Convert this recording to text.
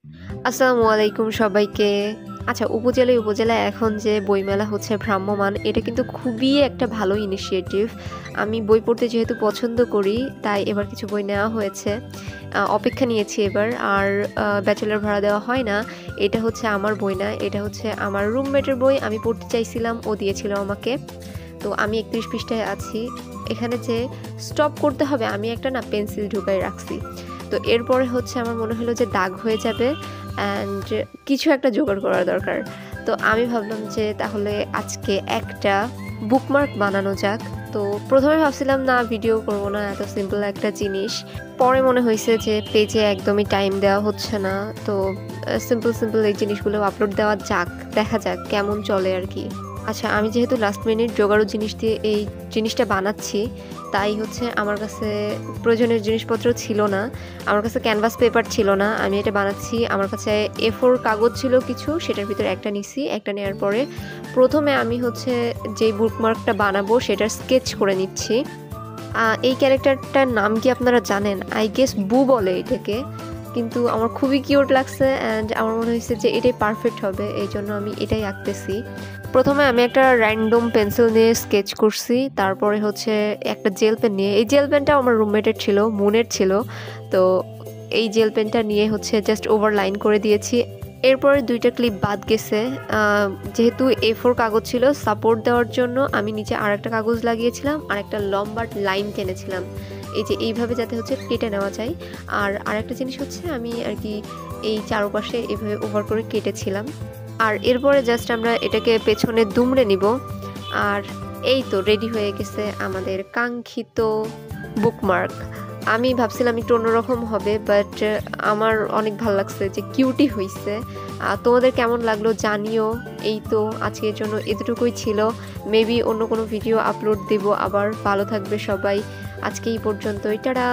আসসালামু আলাইকুম সবাইকে। আচ্ছা, উপজেলায় এখন যে বইমেলা হচ্ছে ভ্রাম্যমাণ, এটা কিন্তু খুবই একটা ভালো ইনিশিয়েটিভ। আমি বই পড়তে যেহেতু পছন্দ করি, তাই এবার কিছু বই নেওয়া হয়েছে। অপেক্ষা নিয়েছি এবার। আর ব্যাচেলর ভাড়া দেওয়া হয় না। এটা হচ্ছে আমার বই না, এটা হচ্ছে আমার রুমমেটের বই। আমি পড়তে চাইছিলাম, ও দিয়েছিল আমাকে। তো আমি ৩১ পৃষ্ঠায় আছি। এখানে যে স্টপ করতে হবে, আমি একটা না পেন্সিল ঢুকাই রাখছি। তো এরপরে হচ্ছে আমার মনে হলো যে দাগ হয়ে যাবে অ্যান্ড কিছু একটা জোগাড় করা দরকার। তো আমি ভাবলাম যে তাহলে আজকে একটা বুকমার্ক বানানো যাক। তো প্রথমে ভাবছিলাম না, ভিডিও করব না, এত সিম্পল একটা জিনিস। পরে মনে হয়েছে যে পেজে একদমই টাইম দেওয়া হচ্ছে না। তো সিম্পল এই জিনিসগুলো আপলোড দেওয়া যাক, দেখা যাক কেমন চলে আর কি। আচ্ছা, আমি যেহেতু লাস্ট মিনিট জোগাড়ু জিনিস দিয়ে এই জিনিসটা বানাচ্ছি, তাই হচ্ছে আমার কাছে প্রয়োজনীয় জিনিসপত্র ছিল না। আমার কাছে ক্যানভাস পেপার ছিল না, আমি এটা বানাচ্ছি। আমার কাছে A4 কাগজ ছিল কিছু, সেটার ভিতরে একটা নিছি। একটা নেওয়ার পরে প্রথমে আমি হচ্ছে যেই বুকমার্কটা বানাবো সেটার স্কেচ করে নিচ্ছি। এই ক্যারেক্টারটার নাম কি আপনারা জানেন? আই গেস বু বলে এটাকে। কিন্তু আমার খুবই কিউট লাগছে অ্যান্ড আমার মনে হয়েছে যে এটাই পারফেক্ট হবে, এই জন্য আমি এটাই আঁকতেছি। প্রথমে আমি একটা র্যান্ডম পেন্সিল নিয়ে স্কেচ করছি, তারপরে হচ্ছে একটা জেল পেন নিয়ে, এই জেল পেনটা আমার রুমমেটের ছিল, মুনের ছিল। তো এই জেল পেনটা নিয়ে হচ্ছে জাস্ট ওভার লাইন করে দিয়েছি। এরপরে দুইটা ক্লিপ বাদ গেছে। যেহেতু A4 কাগজ ছিল, সাপোর্ট দেওয়ার জন্য আমি নিচে আর একটা কাগজ লাগিয়েছিলাম আর একটা লম্বা লাইন টেনেছিলাম, এই যে এইভাবে যাতে হচ্ছে কেটে নেওয়া যায়। আর আরেকটা জিনিস হচ্ছে আমি আর কি এই চারপাশে এভাবে ওভার করে কেটেছিলাম। আর এরপরে জাস্ট আমরা এটাকে পেছনে দুমড়ে নিব। আর এই তো রেডি হয়ে গেছে আমাদের কাঙ্ক্ষিত বুকমার্ক। আমি ভাবছিলাম একটু অন্যরকম হবে, বাট আমার অনেক ভালো লাগছে, যে কিউটি হয়েছে। তোমাদের কেমন লাগলো জানিও। এই তো আজকের জন্য এতটুকুই ছিল। মেবি অন্য কোনো ভিডিও আপলোড দেব আবার। ভালো থাকবে সবাই। আজকে এই পর্যন্তই, টাটা।